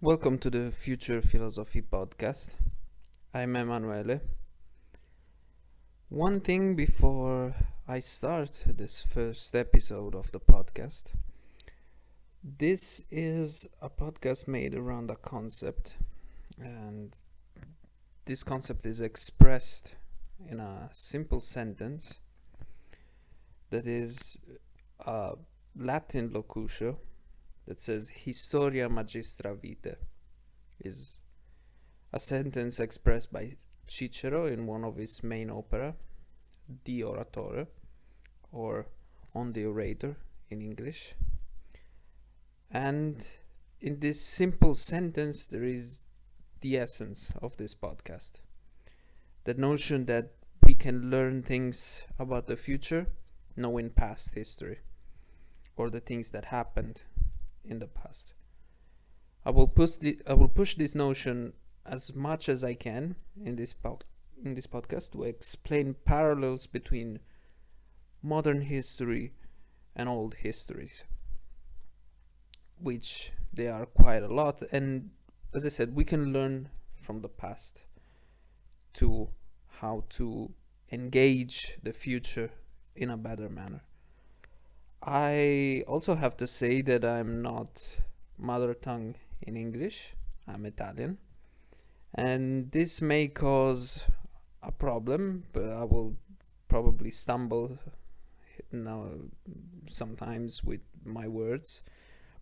Welcome to the Future Philosophy podcast. I'm Emanuele. One thing before I start this first episode of the podcast. This is a podcast made around a concept, and this concept is expressed in a simple sentence that is a Latin locutio that says Historia Magistra Vitae. Is a sentence expressed by Cicero in one of his main opera, De Oratore, or On the Orator in English. And in this simple sentence there is the essence of this podcast. The notion that we can learn things about the future knowing past history, or the things that happened in the past. I will push this notion as much as I can in this podcast to explain parallels between modern history and old histories, which they are quite a lot. And as I said, we can learn from the past to how to engage the future in a better manner. I also have to say that I'm not mother tongue in English. I'm Italian, and this may cause a problem, but I will probably stumble now sometimes with my words,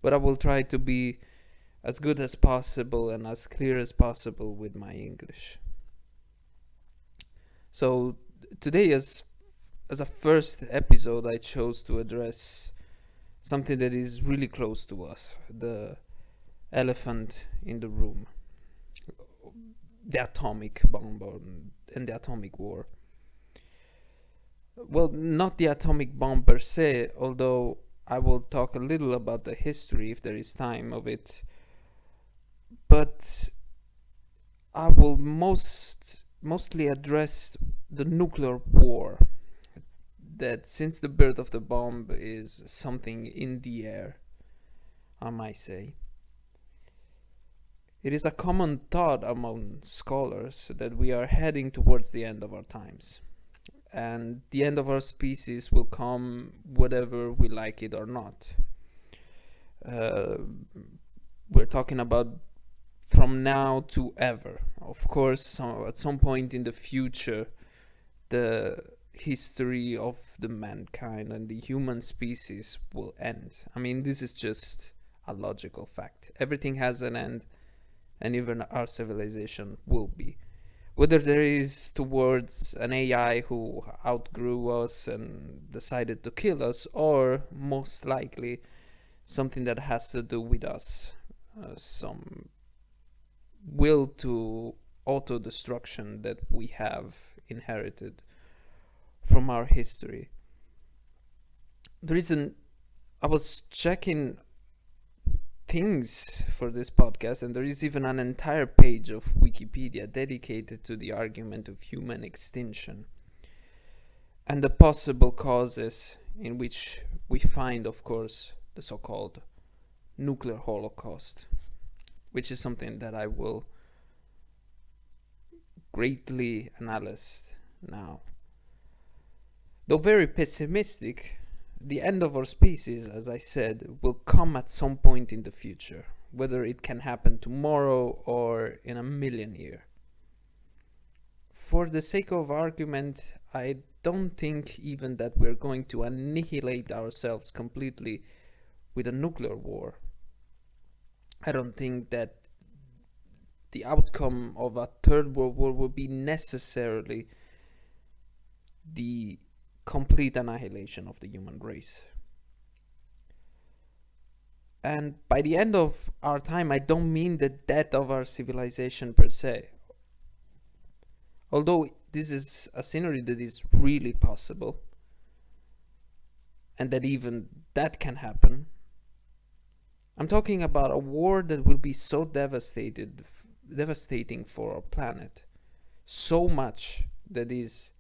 but I will try to be as good as possible and as clear as possible with my English. So today, as a first episode, I chose to address something that is really close to us, the elephant in the room, the atomic bomb and the atomic war. Well, not the atomic bomb per se, although I will talk a little about the history if there is time of it, but I will mostly address the nuclear war, that since the birth of the bomb is something in the air, I might say. It is a common thought among scholars that we are heading towards the end of our times, and the end of our species will come whether we like it or not. We're talking about from now to ever. Of course, at some point in the future, the history of the mankind and the human species will end. I mean, this is just a logical fact. Everything has an end, and even our civilization will be. Whether there is towards an AI who outgrew us and decided to kill us, or most likely something that has to do with us, some will to auto-destruction that we have inherited from our history. The reason I was checking things for this podcast, and there is even an entire page of Wikipedia dedicated to the argument of human extinction and the possible causes, in which we find, of course, the so-called nuclear holocaust, which is something that I will greatly analyze now. Though very pessimistic, the end of our species, as I said, will come at some point in the future, whether it can happen tomorrow or in 1,000,000 years. For the sake of argument, I don't think even that we're going to annihilate ourselves completely with a nuclear war. I don't think that the outcome of a third world war will be necessarily the complete annihilation of the human race. And by the end of our time, I don't mean the death of our civilization per se. Although this is a scenario that is really possible, and that even that can happen, I'm talking about a war that will be so devastating for our planet, so much that is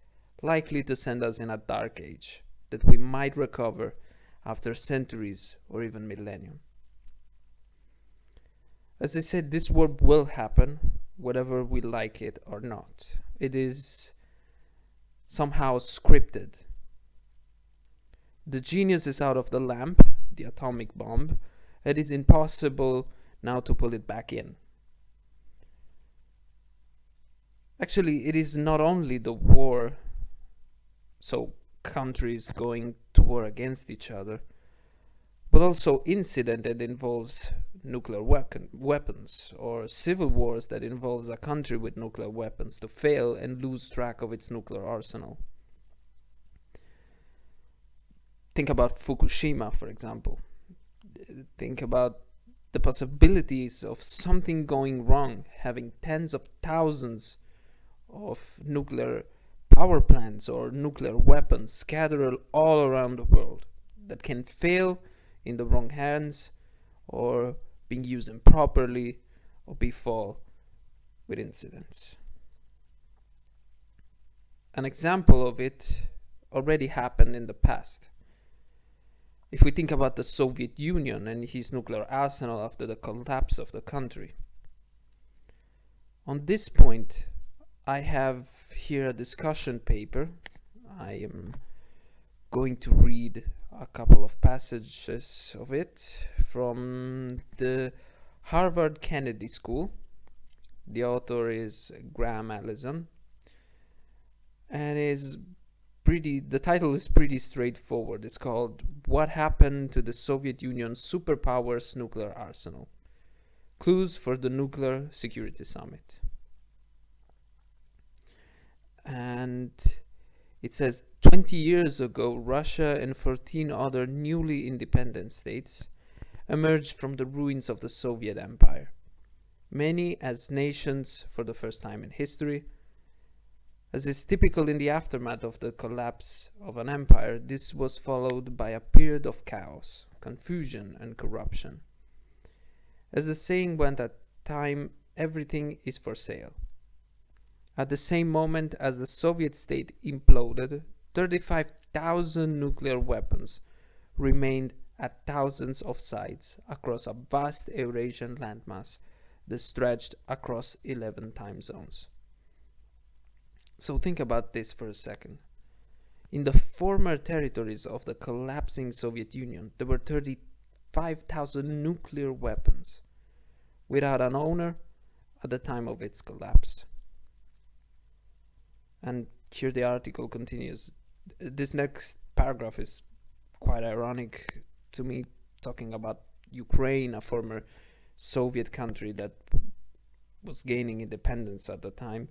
likely to send us in a dark age that we might recover after centuries or even millennium. As I said, this war will happen, whether we like it or not. It is somehow scripted. The genius is out of the lamp, the atomic bomb. It is impossible now to pull it back in. Actually, it is not only the war, so countries going to war against each other, but also incident that involves nuclear weapons, or civil wars that involves a country with nuclear weapons to fail and lose track of its nuclear arsenal. Think about Fukushima, for example. Think about the possibilities of something going wrong, having tens of thousands of nuclear power plants or nuclear weapons scattered all around the world that can fail in the wrong hands, or being used improperly, or befall with incidents. An example of it already happened in the past. If we think about the Soviet Union and his nuclear arsenal after the collapse of the country. On this point, I have here a discussion paper. I am going to read a couple of passages of it from the Harvard Kennedy School. The author is Graham Allison, and the title is pretty straightforward. It's called "What Happened to the Soviet Union's Superpowers Nuclear Arsenal? Clues for the Nuclear Security Summit." And it says, 20 years ago, Russia and 14 other newly independent states emerged from the ruins of the Soviet Empire, many as nations for the first time in history. As is typical in the aftermath of the collapse of an empire, this was followed by a period of chaos, confusion, and corruption. As the saying went at the time, everything is for sale. At the same moment as the Soviet state imploded, 35,000 nuclear weapons remained at thousands of sites across a vast Eurasian landmass that stretched across 11 time zones. So think about this for a second. In the former territories of the collapsing Soviet Union, there were 35,000 nuclear weapons without an owner at the time of its collapse. And here the article continues. This next paragraph is quite ironic to me, talking about Ukraine, a former Soviet country that was gaining independence at the time.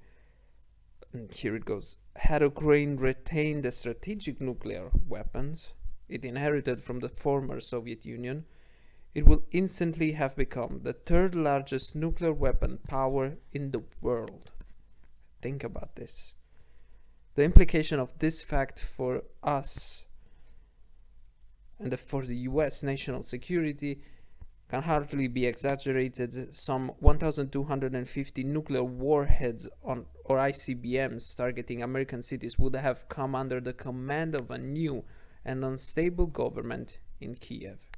And here it goes. Had Ukraine retained the strategic nuclear weapons it inherited from the former Soviet Union, it would instantly have become the third largest nuclear weapon power in the world. Think about this. The implication of this fact for us and for the US national security can hardly be exaggerated. Some 1,250 nuclear warheads or ICBMs targeting American cities would have come under the command of a new and unstable government in Kiev.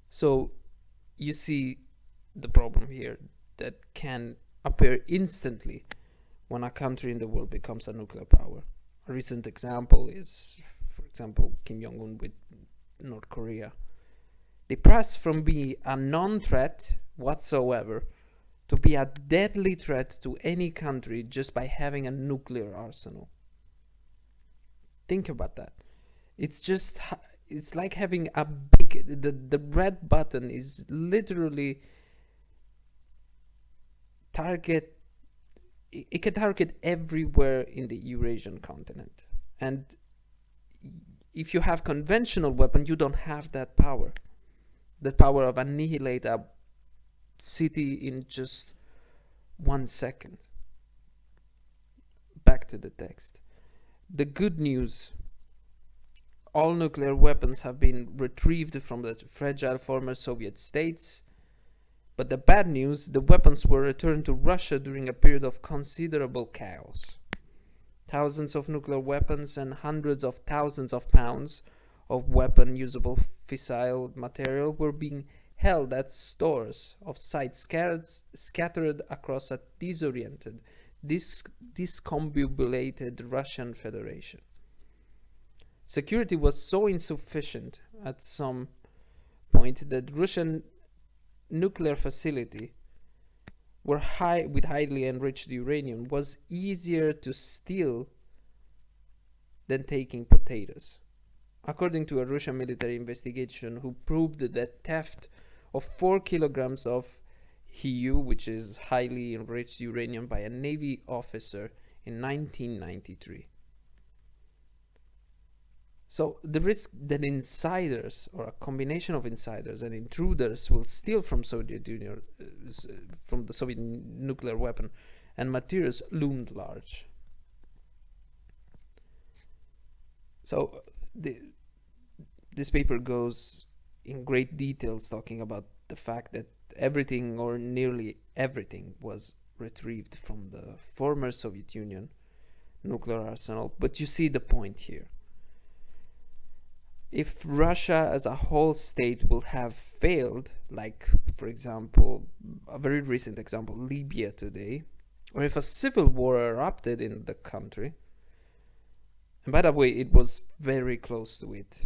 So you see the problem here that can appear instantly when a country in the world becomes a nuclear power. A recent example is, for example, Kim Jong-un with North Korea. They passed from being a non-threat whatsoever to be a deadly threat to any country just by having a nuclear arsenal. Think about that. It's like having a the red button is literally it can target everywhere in the Eurasian continent. And if you have conventional weapon, you don't have that power. The power of annihilate a city in just 1 second. Back to the text. The good news: all nuclear weapons have been retrieved from the fragile former Soviet states. But the bad news: the weapons were returned to Russia during a period of considerable chaos. Thousands of nuclear weapons and hundreds of thousands of pounds of weapon-usable fissile material were being held at stores of sites scattered across a disoriented, discombobulated Russian Federation. Security was so insufficient at some point that Russian nuclear facility with highly enriched uranium was easier to steal than taking potatoes. According to a Russian military investigation who proved that theft of 4 kilograms of He, which is highly enriched uranium, by a Navy officer in 1993. So the risk that insiders, or a combination of insiders and intruders, will steal from Soviet Union, from the Soviet nuclear weapon and materials loomed large. So this paper goes in great details talking about the fact that everything, or nearly everything, was retrieved from the former Soviet Union nuclear arsenal. But you see the point here. If Russia as a whole state will have failed, like, for example, a very recent example, Libya today, or if a civil war erupted in the country, and by the way, it was very close to it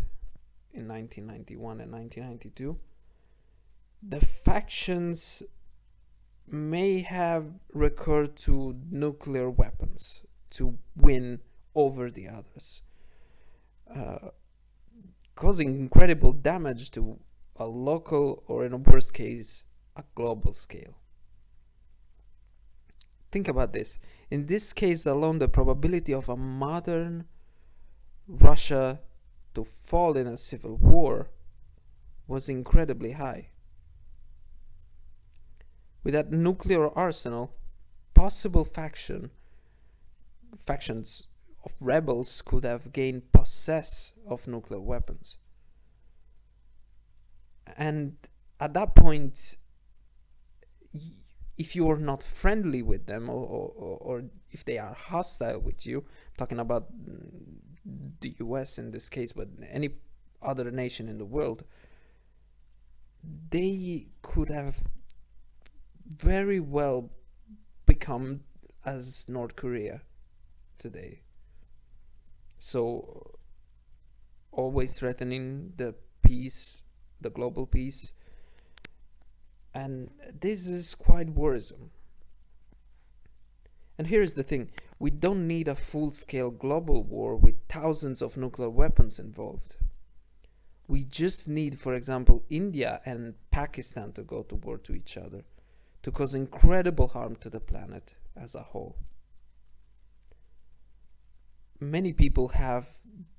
in 1991 and 1992, the factions may have recurred to nuclear weapons to win over the others, causing incredible damage to a local, or in a worst case, a global scale. Think about this. In this case alone, the probability of a modern Russia to fall in a civil war was incredibly high. With that nuclear arsenal, possible factions of rebels could have gained possess of nuclear weapons. And at that point, if you are not friendly with them, or if they are hostile with you, I'm talking about the US in this case, but any other nation in the world, they could have very well become as North Korea today. So always threatening the peace, the global peace, and this is quite worrisome. And here's the thing, we don't need a full-scale global war with thousands of nuclear weapons involved. We just need, for example, India and Pakistan to go to war to each other, to cause incredible harm to the planet as a whole. Many people have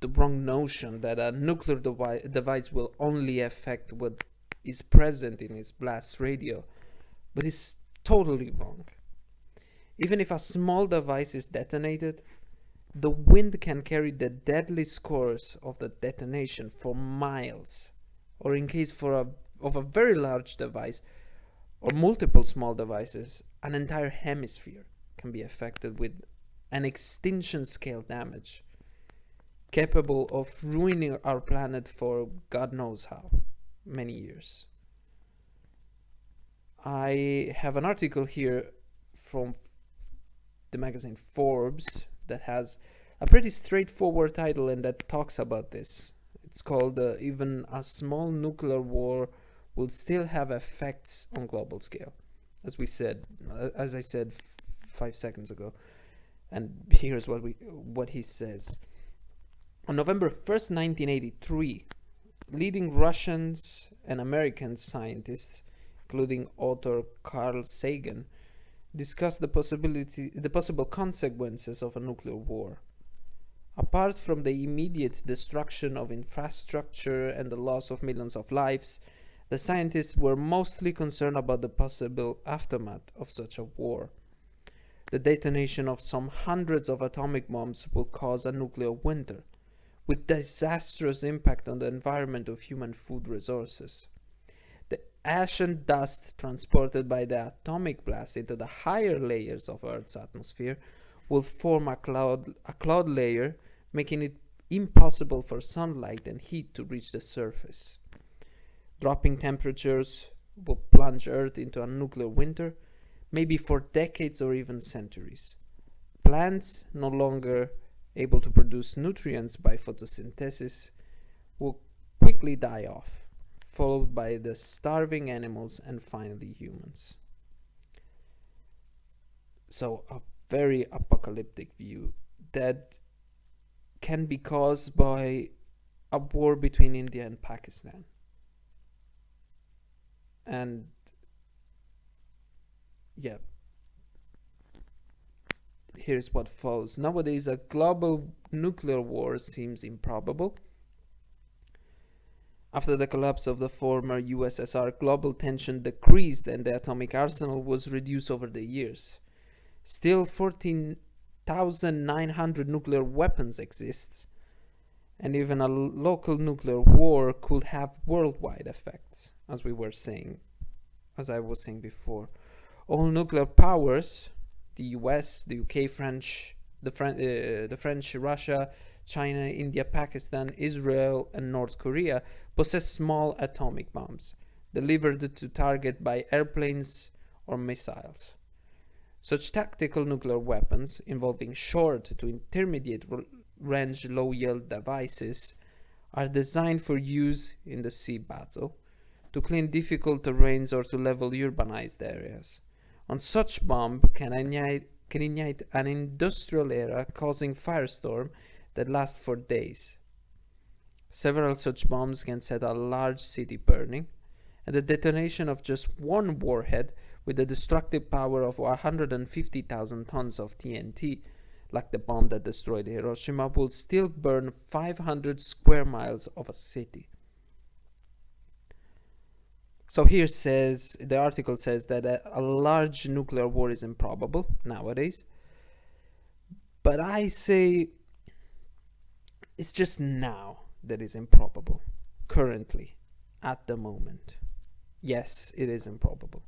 the wrong notion that a nuclear device will only affect what is present in its blast radio, but it's totally wrong. Even if a small device is detonated, the wind can carry the deadly scores of the detonation for miles, or in case of a very large device, or multiple small devices, an entire hemisphere can be affected with an extinction scale damage, capable of ruining our planet for God knows how many years. I have an article here from the magazine Forbes that has a pretty straightforward title and that talks about this. It's called Even a Small Nuclear War Will Still Have Effects on Global Scale, as I said 5 seconds ago. And here's what he says. On November 1st, 1983, leading Russians and American scientists, including author Carl Sagan, discussed the possible consequences of a nuclear war. Apart from the immediate destruction of infrastructure and the loss of millions of lives, the scientists were mostly concerned about the possible aftermath of such a war. The detonation of some hundreds of atomic bombs will cause a nuclear winter, with disastrous impact on the environment of human food resources. The ash and dust transported by the atomic blast into the higher layers of Earth's atmosphere will form a cloud layer, making it impossible for sunlight and heat to reach the surface. Dropping temperatures will plunge Earth into a nuclear winter, maybe for decades or even centuries. Plants, no longer able to produce nutrients by photosynthesis, will quickly die off, followed by the starving animals and finally humans. So, a very apocalyptic view that can be caused by a war between India and Pakistan. And yeah, here's what follows. Nowadays, a global nuclear war seems improbable. After the collapse of the former USSR, global tension decreased and the atomic arsenal was reduced over the years. Still, 14,900 nuclear weapons exist, and even a local nuclear war could have worldwide effects, as I was saying before. All nuclear powers, the US, the UK, the French, Russia, China, India, Pakistan, Israel, and North Korea, possess small atomic bombs delivered to target by airplanes or missiles. Such tactical nuclear weapons, involving short to intermediate range low yield devices, are designed for use in the sea battle, to clean difficult terrains or to level urbanized areas. And such bomb can ignite an industrial era, causing firestorm that lasts for days. Several such bombs can set a large city burning, and the detonation of just one warhead with the destructive power of 150,000 tons of TNT, like the bomb that destroyed Hiroshima, will still burn 500 square miles of a city. So here the article says that a large nuclear war is improbable nowadays. But I say it's just now that is improbable. Currently, at the moment. Yes, it is improbable.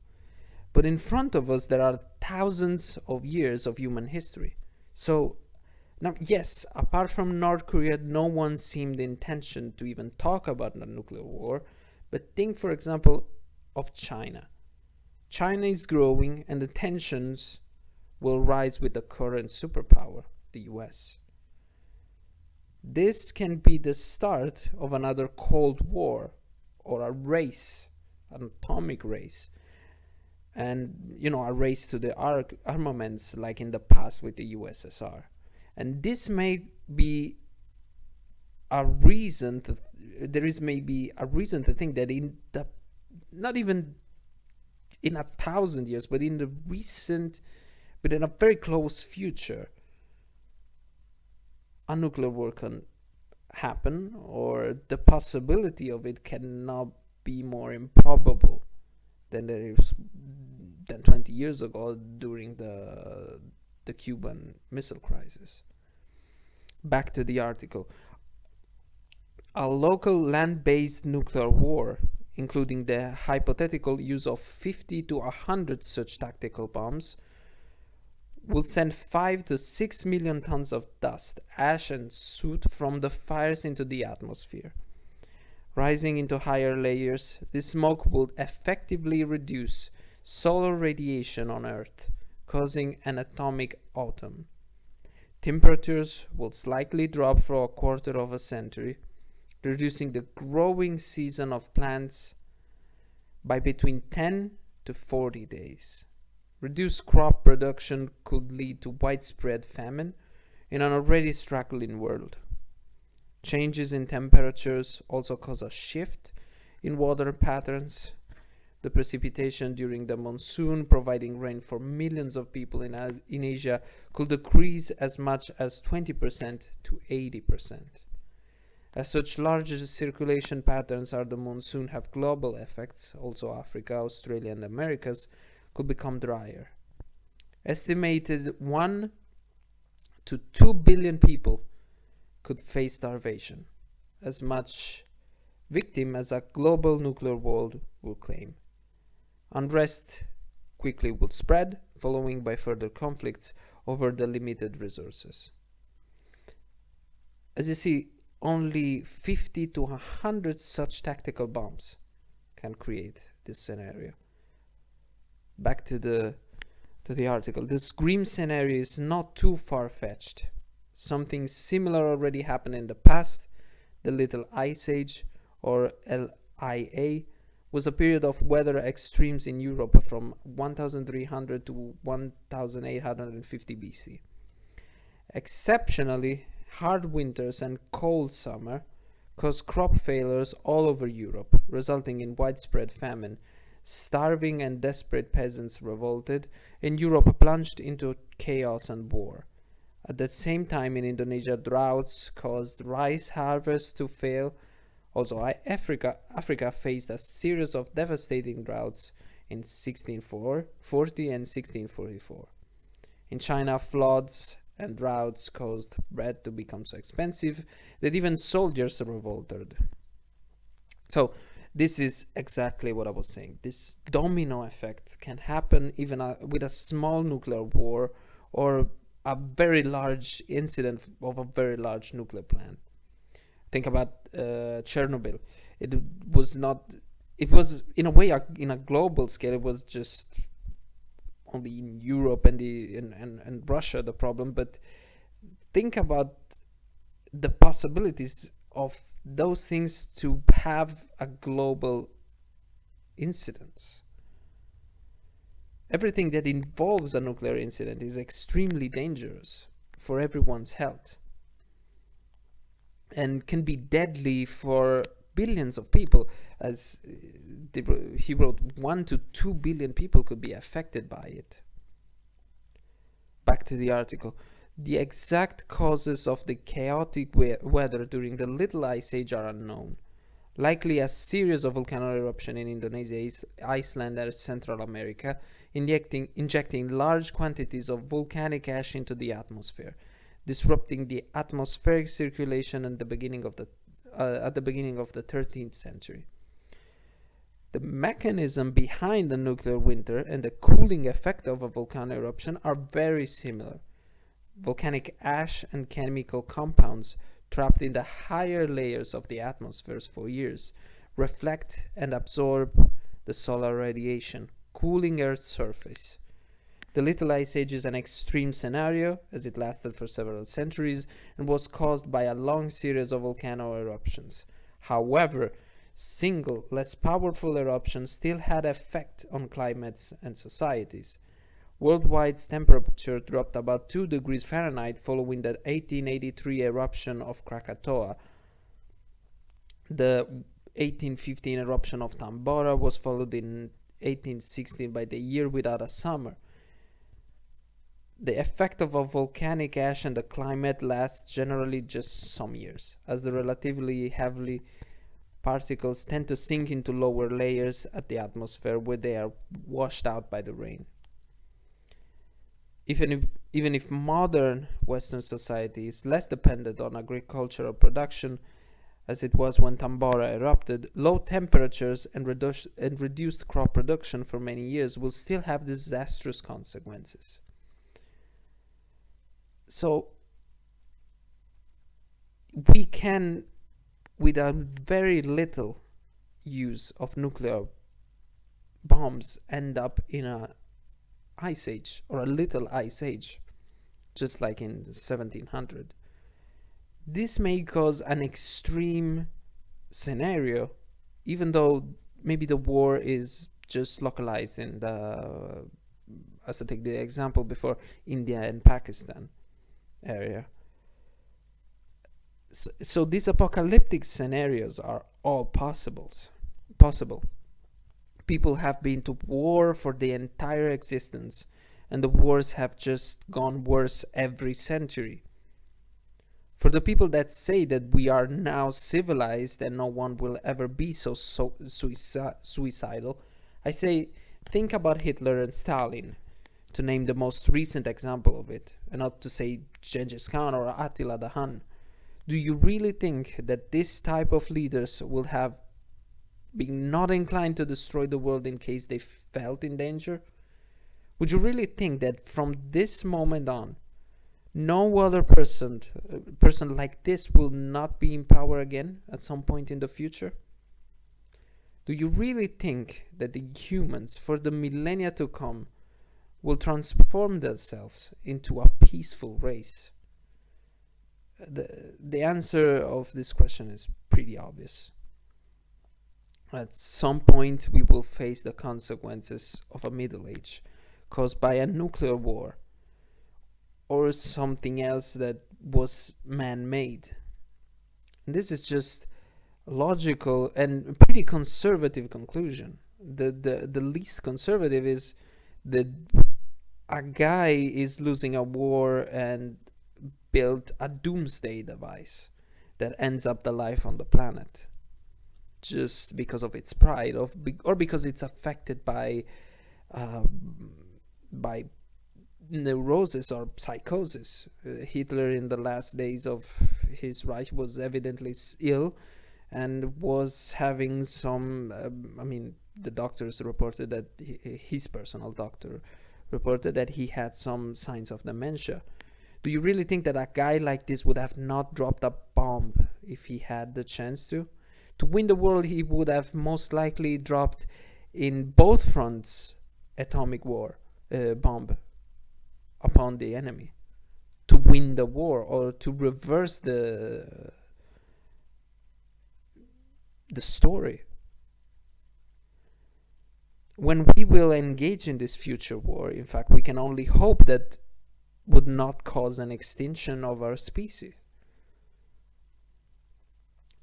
But in front of us, there are thousands of years of human history. So, now, yes, apart from North Korea, no one seemed intention to even talk about a nuclear war. But think, for example, of China. China is growing, and the tensions will rise with the current superpower, the US. This can be the start of another Cold War, or a race, an atomic race, and a race to the armaments like in the past with the USSR. And this may be a reason there is maybe a reason to think that not even in 1,000 years, but in a very close future, a nuclear war can happen, or the possibility of it cannot be more improbable than 20 years ago during the Cuban Missile Crisis. Back to the article. A local land-based nuclear war, including the hypothetical use of 50 to 100 such tactical bombs, will send 5 to 6 million tons of dust, ash, and soot from the fires into the atmosphere. Rising into higher layers, this smoke will effectively reduce solar radiation on Earth, causing an atomic autumn. Temperatures will slightly drop for a quarter of a century, reducing the growing season of plants by between 10 to 40 days. Reduced crop production could lead to widespread famine in an already struggling world. Changes in temperatures also cause a shift in water patterns. The precipitation during the monsoon, providing rain for millions of people in Asia, could decrease as much as 20% to 80%. As such large circulation patterns are the monsoon have global effects, also Africa, Australia, and Americas could become drier. Estimated 1 to 2 billion people could face starvation, as much victim as a global nuclear war will claim. Unrest quickly will spread, following by further conflicts over the limited resources. As you see, only 50 to 100 such tactical bombs can create this scenario. Back to the article. The Scream scenario is not too far-fetched. Something similar already happened in the past. The Little Ice Age, or LIA, was a period of weather extremes in Europe from 1300 to 1850 BC. Exceptionally hard winters and cold summer caused crop failures all over Europe, resulting in widespread famine. Starving and desperate peasants revolted, and Europe plunged into chaos and war. At the same time, in Indonesia, droughts caused rice harvests to fail. Also, Africa faced a series of devastating droughts in 1640 and 1644. In China, floods and droughts caused bread to become so expensive that even soldiers revolted. So, this is exactly what I was saying. This domino effect can happen even with a small nuclear war or a very large incident of a very large nuclear plant. Think about Chernobyl. It was not. It was in a way in a global scale. It was just only in Europe and Russia the problem. But think about the possibilities of those things to have a global incident. Everything that involves a nuclear incident is extremely dangerous for everyone's health and can be deadly for billions of people. As he wrote, 1 to 2 billion people could be affected by it. Back to the article. The exact causes of the chaotic weather during the Little Ice Age are unknown. Likely a series of volcano eruptions in Indonesia, Iceland, and Central America, injecting large quantities of volcanic ash into the atmosphere, disrupting the atmospheric circulation at the beginning of the 13th century. The mechanism behind the nuclear winter and the cooling effect of a volcano eruption are very similar. Volcanic ash and chemical compounds trapped in the higher layers of the atmospheres for years reflect and absorb the solar radiation, cooling Earth's surface. The Little Ice Age is an extreme scenario, as it lasted for several centuries and was caused by a long series of volcano eruptions. However, single, less powerful eruptions still had effect on climates and societies. Worldwide temperature dropped about 2 degrees Fahrenheit following the 1883 eruption of Krakatoa. The 1815 eruption of Tambora was followed in 1816 by the Year Without a Summer. The effect of a volcanic ash on the climate lasts generally just some years, as the relatively heavy particles tend to sink into lower layers at the atmosphere where they are washed out by the rain. Even if modern Western society is less dependent on agricultural production, as it was when Tambora erupted, low temperatures and reduced crop production for many years will still have disastrous consequences. So, we can, with a very little use of nuclear bombs, end up in a ice age or a little ice age, just like in 1700. This may cause an extreme scenario, even though maybe the war is just localized in the, as I take the example before, India and Pakistan area. So these apocalyptic scenarios are all possible. People have been to war for their entire existence, and the wars have just gone worse every century. For the people that say that we are now civilized and no one will ever be so suicidal, I say, think about Hitler and Stalin, to name the most recent example of it, and not to say Genghis Khan or Attila the Hun. Do you really think that this type of leaders will have been not inclined to destroy the world in case they felt in danger? Would you really think that from this moment on, no other person like this will not be in power again at some point in the future? Do you really think that the humans, for the millennia to come, will transform themselves into a peaceful race? The answer of this question is pretty obvious. At some point, we will face the consequences of a middle age caused by a nuclear war or something else that was man-made. And this is just a logical and pretty conservative conclusion. The least conservative is that a guy is losing a war and built a doomsday device that ends up the life on the planet just because of its pride or because it's affected uh, by neurosis or psychosis. Hitler in the last days of his Reich was evidently ill and was having some the doctors reported that his personal doctor reported that he had some signs of dementia. Do you really think that a guy like this would have not dropped a bomb if he had the chance to? To win the world, he would have most likely dropped in both fronts atomic bomb upon the enemy to win the war or to reverse the story. When we will engage in this future war, in fact, we can only hope that would not cause an extinction of our species.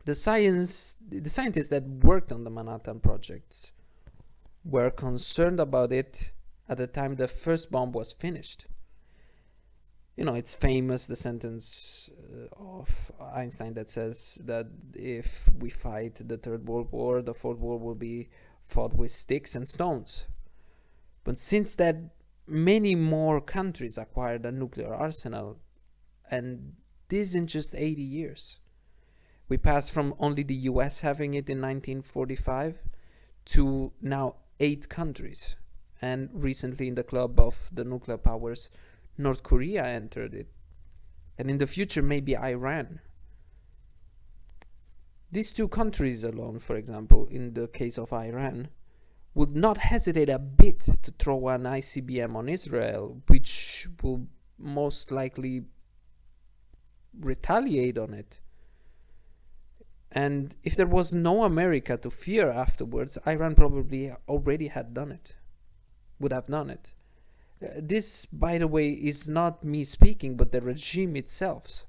The scientists that worked on the Manhattan projects were concerned about it at the time the first bomb was finished. You know, it's famous, the sentence of Einstein that says that if we fight the Third World War, the Fourth War will be fought with sticks and stones. But since that, many more countries acquired a nuclear arsenal, and this in just 80 years. We passed from only the US having it in 1945 to now 8 countries. And recently in the club of the nuclear powers, North Korea entered it. And in the future, maybe Iran. These 2 countries alone, for example, in the case of Iran, would not hesitate a bit to throw an ICBM on Israel, which will most likely retaliate on it. And if there was no America to fear afterwards, Iran probably already had done it, would have done it. This, by the way, is not me speaking, but the regime itself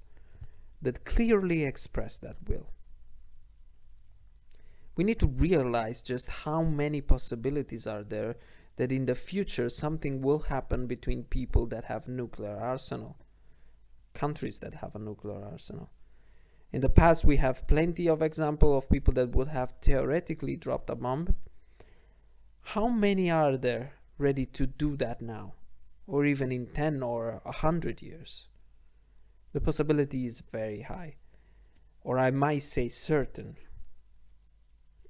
that clearly expressed that will. We need to realize just how many possibilities are there that in the future something will happen between people that have nuclear arsenal, countries that have a nuclear arsenal. In the past, we have plenty of examples of people that would have theoretically dropped a bomb. How many are there ready to do that now, or even in 10 or 100 years? The possibility is very high, or I might say certain.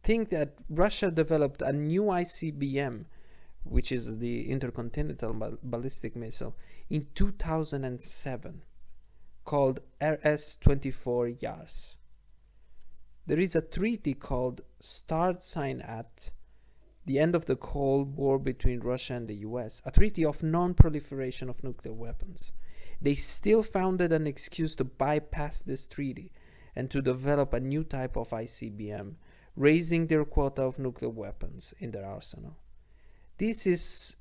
Think that Russia developed a new ICBM, which is the intercontinental ballistic missile, in 2007. Called RS-24 Yars. There is a treaty called Start Sign at the end of the Cold War between Russia and the US, a treaty of non-proliferation of nuclear weapons. They still found it an excuse to bypass this treaty and to develop a new type of ICBM, raising their quota of nuclear weapons in their arsenal. This is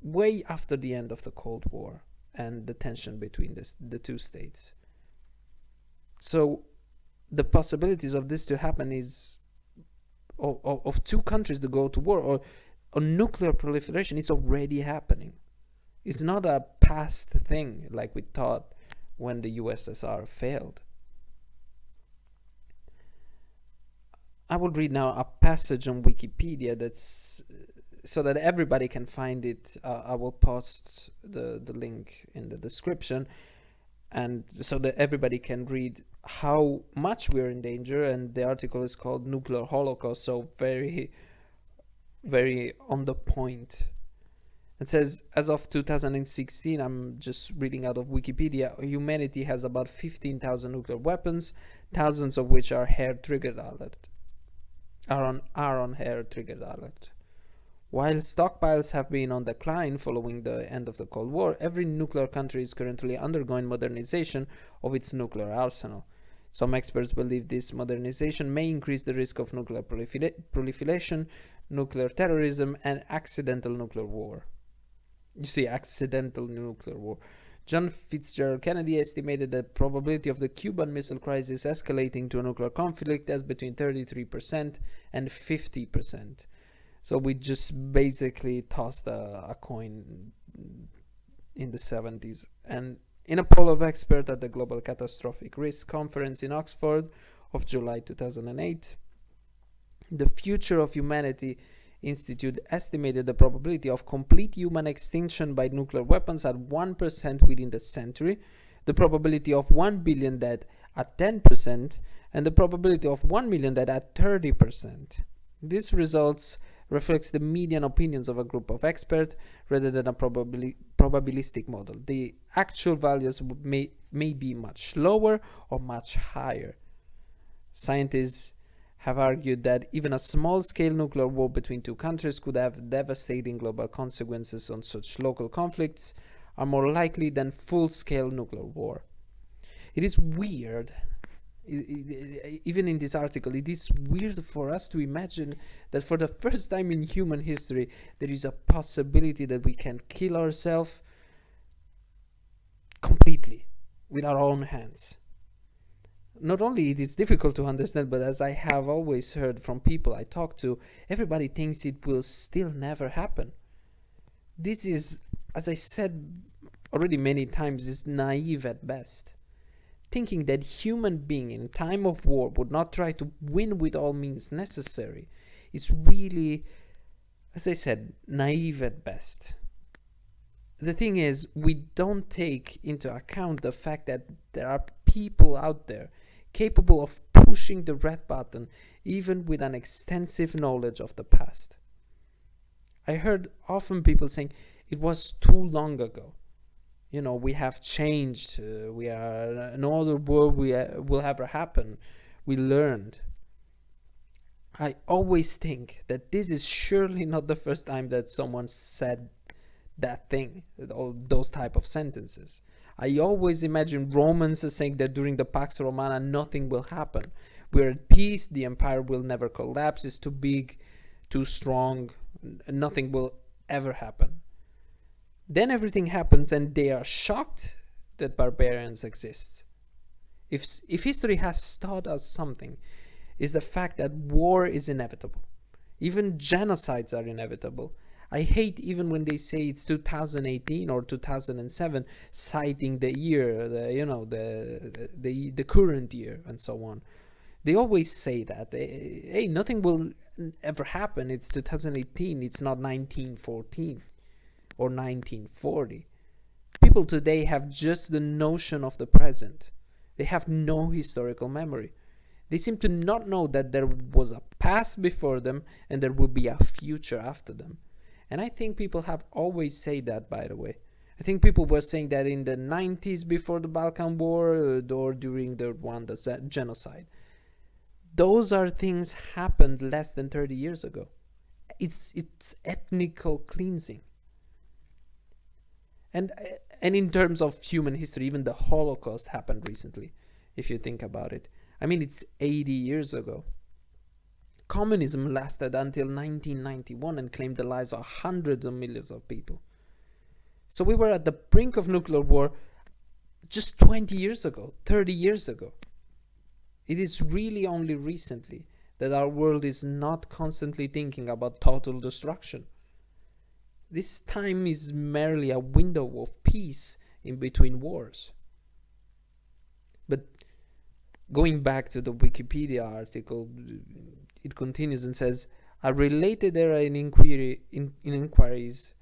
way after the end of the Cold War and the tension between the 2 states. So the possibilities of this to happen is of 2 countries to go to war or nuclear proliferation is already happening. It's not a past thing like we thought when the USSR failed. I will read now a passage on Wikipedia that's so that everybody can find it. I will post the link in the description, and so that everybody can read how much we're in danger. And the article is called Nuclear Holocaust, so very, very on the point. It says, as of 2016, I'm just reading out of Wikipedia, humanity has about 15,000 nuclear weapons, thousands of which are hair trigger Aaron Hare triggered alert. While stockpiles have been on decline following the end of the Cold War, every nuclear country is currently undergoing modernization of its nuclear arsenal. Some experts believe this modernization may increase the risk of nuclear proliferation, nuclear terrorism, and accidental nuclear war. You see, accidental nuclear war. John Fitzgerald Kennedy estimated the probability of the Cuban Missile Crisis escalating to a nuclear conflict as between 33% and 50%. So we just basically tossed a coin in the 70s. And in a poll of experts at the Global Catastrophic Risk Conference in Oxford of July 2008, the Future of Humanity Institute estimated the probability of complete human extinction by nuclear weapons at 1% within the century, the probability of 1 billion dead at 10%, and the probability of 1 million dead at 30%. These results reflects the median opinions of a group of experts rather than a probabilistic model. The actual values may be much lower or much higher. Scientists have argued that even a small-scale nuclear war between two countries could have devastating global consequences on such local conflicts are more likely than full-scale nuclear war. It is weird, even in this article, it is weird for us to imagine that for the first time in human history there is a possibility that we can kill ourselves completely with our own hands. Not only it is difficult to understand, but as I have always heard from people I talk to, everybody thinks it will still never happen. This is, as I said already many times, is naive at best. Thinking that human being in time of war would not try to win with all means necessary is really, as I said, naive at best. The thing is, we don't take into account the fact that there are people out there capable of pushing the red button even with an extensive knowledge of the past. I heard often people saying it was too long ago. You know, we have changed, we are no other war will ever happen. We learned. I always think that this is surely not the first time that someone said that thing, or those type of sentences. I always imagine Romans saying that during the Pax Romana nothing will happen. We're at peace, the empire will never collapse, it's too big, too strong, nothing will ever happen. Then everything happens and they are shocked that barbarians exist. If history has taught us something, is the fact that war is inevitable. Even genocides are inevitable. I hate even when they say it's 2018 or 2007, citing the year, the current year and so on. They always say that, hey, nothing will ever happen. It's 2018. It's not 1914 or 1940. People today have just the notion of the present. They have no historical memory. They seem to not know that there was a past before them and there will be a future after them. And I think people have always said that, by the way. I think people were saying that in the 90s before the Balkan War or during the Rwanda genocide. Those are things happened less than 30 years ago. It's ethnical cleansing. And in terms of human history, even the Holocaust happened recently, if you think about it. I mean, it's 80 years ago. Communism lasted until 1991 and claimed the lives of hundreds of millions of people. So we were at the brink of nuclear war just 20 years ago, 30 years ago. It is really only recently that our world is not constantly thinking about total destruction. This time is merely a window of peace in between wars. But going back to the Wikipedia article, it continues and says, a related era in inquiries,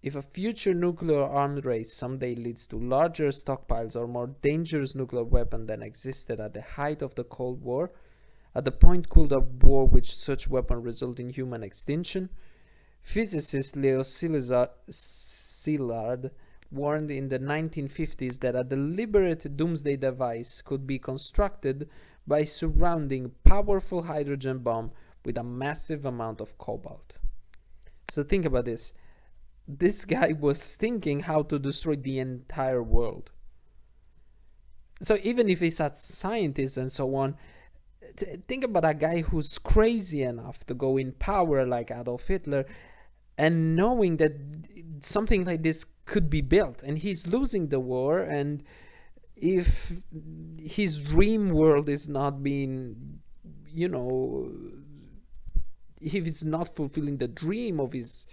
if a future nuclear armed race someday leads to larger stockpiles or more dangerous nuclear weapon than existed at the height of the Cold War, at the point could a war with such weapon result in human extinction? Physicist Leo Szilard warned in the 1950s that a deliberate doomsday device could be constructed by surrounding powerful hydrogen bomb with a massive amount of cobalt. So think about this. This guy was thinking how to destroy the entire world. So even if he's a scientist and so on, think about a guy who's crazy enough to go in power like Adolf Hitler, and knowing that something like this could be built, and he's losing the war, and if his dream world is not being, if he's not fulfilling the dream of his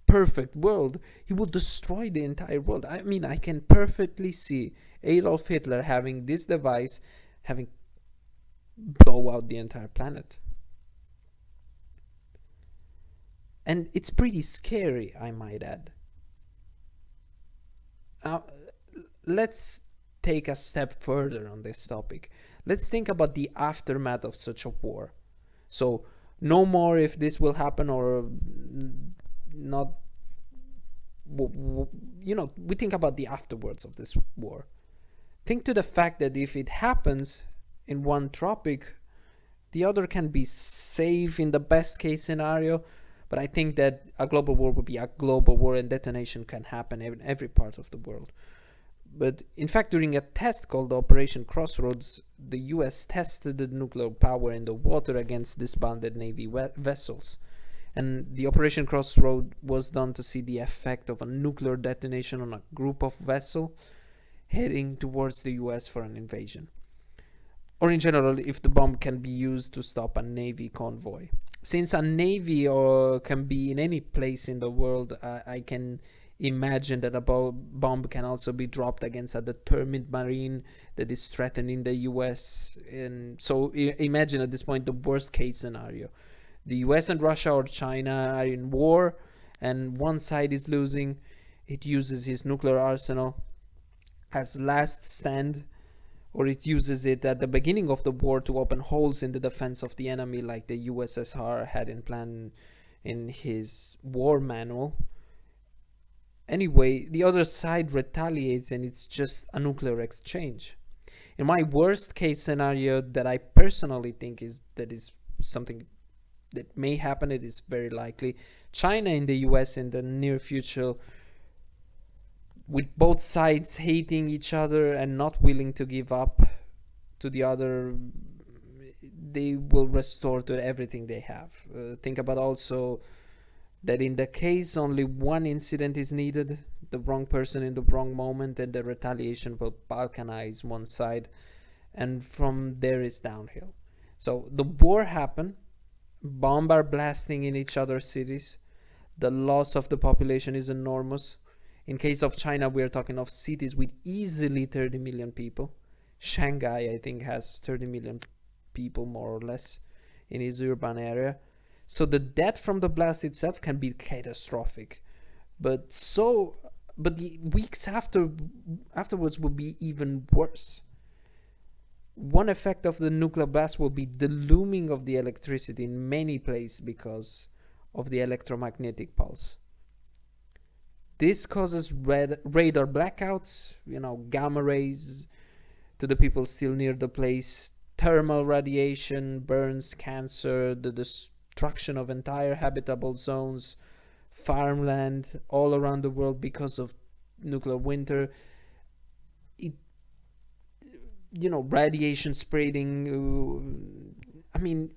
perfect world, he would destroy the entire world. I mean, I can perfectly see Adolf Hitler having this device, having blow out the entire planet. And it's pretty scary, I might add. Now, let's take a step further on this topic. Let's think about the aftermath of such a war. So, no more if this will happen or not. We think about the afterwards of this war. Think to the fact that if it happens in one tropic, the other can be safe in the best case scenario. But I think that a global war would be a global war, and detonation can happen in every part of the world. But in fact, during a test called Operation Crossroads, the US tested the nuclear power in the water against disbanded Navy vessels. And the Operation Crossroads was done to see the effect of a nuclear detonation on a group of vessels heading towards the US for an invasion. Or in general, if the bomb can be used to stop a Navy convoy. Since a Navy can be in any place in the world, I can imagine that a bomb can also be dropped against a determined marine that is threatening the US. And so imagine at this point the worst case scenario. The US and Russia or China are in war, and one side is losing. It uses his nuclear arsenal as last stand, or it uses it at the beginning of the war to open holes in the defense of the enemy, like the USSR had in plan in his war manual. Anyway, the other side retaliates, and it's just a nuclear exchange. In my worst case scenario, that I personally think is something that may happen, it is very likely, China and the US in the near future, with both sides hating each other and not willing to give up to the other, they will restore to everything they have. Think about also that in the case only one incident is needed, the wrong person in the wrong moment, and the retaliation will balkanize one side, and from there is downhill. So the war happened, bombs are blasting in each other's cities, the loss of the population is enormous. In case of China, we are talking of cities with easily 30 million people. Shanghai, I think, has 30 million people, more or less, in its urban area. So the death from the blast itself can be catastrophic. But the weeks afterwards will be even worse. One effect of the nuclear blast will be the looming of the electricity in many places because of the electromagnetic pulse. This causes radar blackouts, gamma rays to the people still near the place, thermal radiation, burns, cancer, the destruction of entire habitable zones, farmland all around the world because of nuclear winter. Radiation spreading. I mean,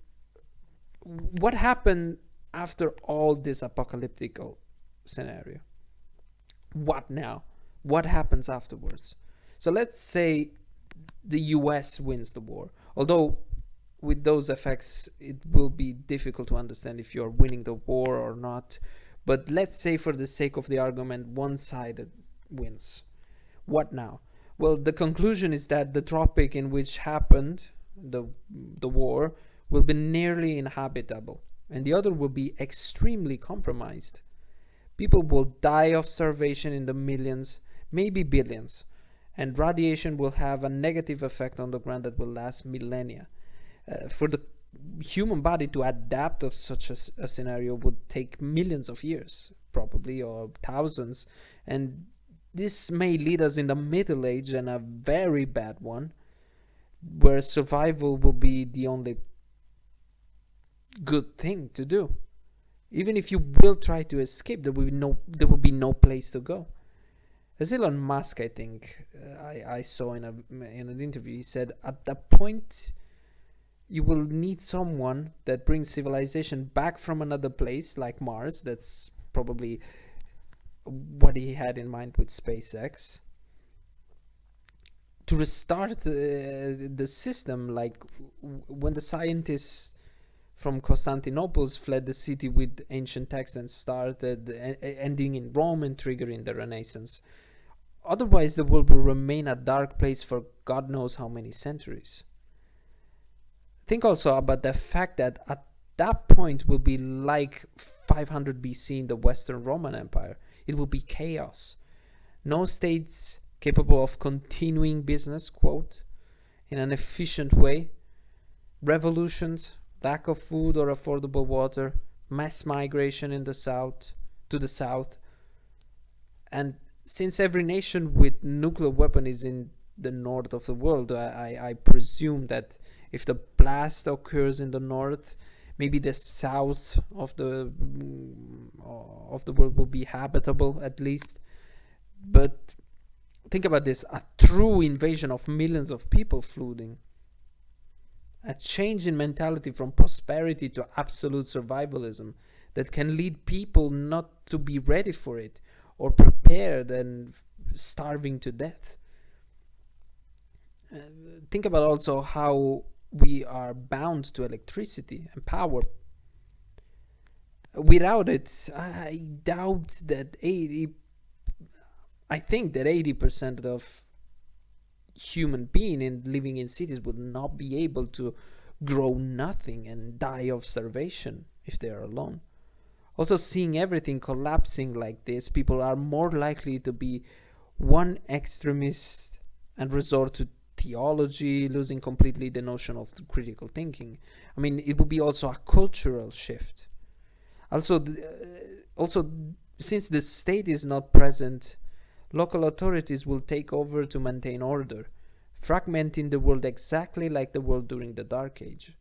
what happened after all this apocalyptic scenario? What now? What happens afterwards? So let's say the US wins the war. Although with those effects, it will be difficult to understand if you're winning the war or not. But let's say for the sake of the argument, one side wins. What now? Well, the conclusion is that the tropic in which happened the war will be nearly inhabitable, and the other will be extremely compromised. People will die of starvation in the millions, maybe billions, and radiation will have a negative effect on the ground that will last millennia. For the human body to adapt to such a scenario would take millions of years, probably, or thousands, and this may lead us in the Middle Age, and a very bad one, where survival will be the only good thing to do. Even if you will try to escape, there will be no place to go. As Elon Musk, I think, I saw in an interview, he said at that point you will need someone that brings civilization back from another place like Mars. That's probably what he had in mind with SpaceX, to restart the system, like when the scientists from Constantinople fled the city with ancient texts and started ending in Rome and triggering the Renaissance. Otherwise, the world will remain a dark place for God knows how many centuries. Think also about the fact that at that point will be like 500 BC in the Western Roman Empire. It will be chaos. No states capable of continuing business, quote, in an efficient way. Revolutions, lack of food or affordable water, mass migration in the south to the south. And since every nation with nuclear weapon is in the north of the world, I presume that if the blast occurs in the north, maybe the south of the world will be habitable at least. But think about this: a true invasion of millions of people flooding, a change in mentality from prosperity to absolute survivalism that can lead people not to be ready for it or prepared and starving to death. Think about also how we are bound to electricity and power. Without it, I think that 80% of human being living in cities would not be able to grow nothing and die of starvation if they are alone. Also, seeing everything collapsing like this, people are more likely to be one extremist and resort to theology, losing completely the notion of critical thinking. I mean, it would be also a cultural shift. Also, since the state is not present, local authorities will take over to maintain order, fragmenting the world exactly like the world during the Dark Age.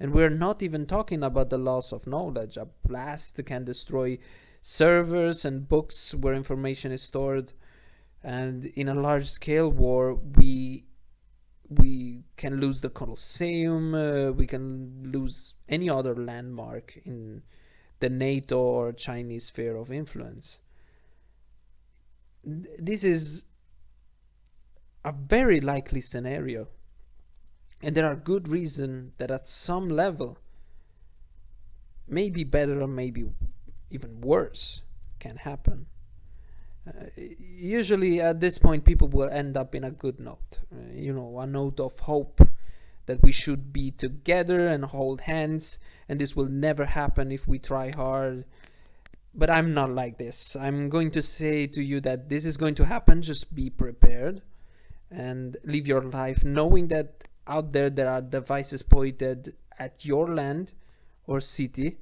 And we're not even talking about the loss of knowledge. A blast can destroy servers and books where information is stored. And in a large-scale war, we can lose the Colosseum. We can lose any other landmark in the NATO or Chinese sphere of influence. This is a very likely scenario, and there are good reasons that at some level, maybe better or maybe even worse, can happen. Usually at this point people will end up in a good note, a note of hope that we should be together and hold hands, and this will never happen if we try hard. But I'm not like this. I'm going to say to you that this is going to happen. Just be prepared and live your life knowing that out there are devices pointed at your land or city,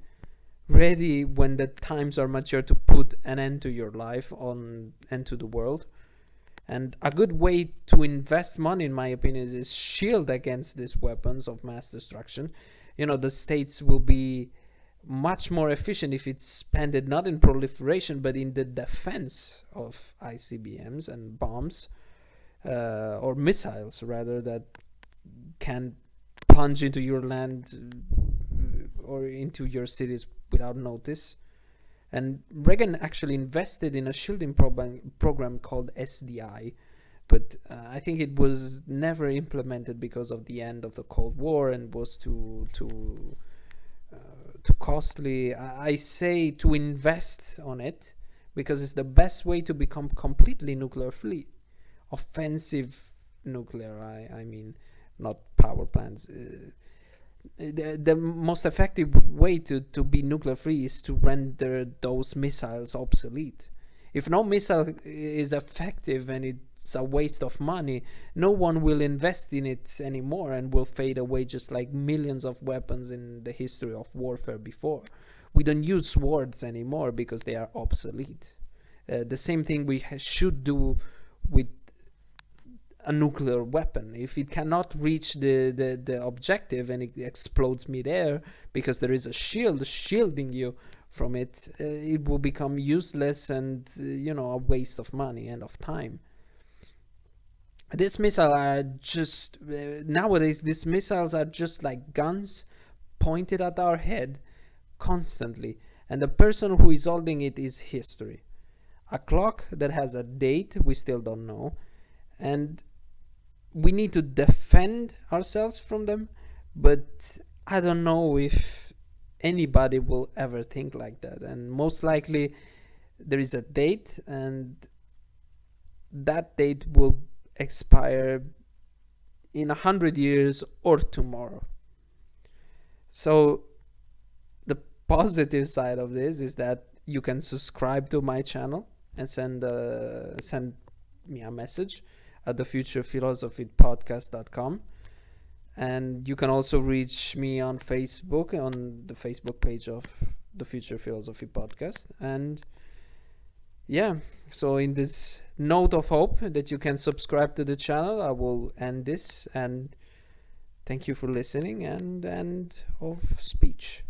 ready when the times are mature to put an end to your life and to the world. And a good way to invest money, in my opinion, is shield against these weapons of mass destruction. The states will be much more efficient if it's spent not in proliferation but in the defense of ICBMs and bombs, or missiles rather, that can plunge into your land or into your cities without notice. And Reagan actually invested in a shielding program called SDI, but I think it was never implemented because of the end of the Cold War and was too costly. I say to invest on it because it's the best way to become completely nuclear free. Offensive nuclear, I mean, not power plants. The most effective way to be nuclear free is to render those missiles obsolete. If no missile is effective and it's a waste of money, no one will invest in it anymore and will fade away just like millions of weapons in the history of warfare before. We don't use swords anymore because they are obsolete. The same thing we should do with a nuclear weapon. If it cannot reach the objective and it explodes midair because there is a shield shielding you from it, it will become useless and a waste of money and of time. This missile are just nowadays. These missiles are just like guns pointed at our head constantly, and the person who is holding it is history. A clock that has a date we still don't know, and we need to defend ourselves from them, but I don't know if anybody will ever think like that. And most likely there is a date, and that date will expire in 100 years or tomorrow. So the positive side of this is that you can subscribe to my channel and send me a message at thefuturephilosophypodcast.com. And you can also reach me on Facebook, on the Facebook page of the Future Philosophy Podcast. And yeah, so in this note of hope that you can subscribe to the channel, I will end this, and thank you for listening, and end of speech.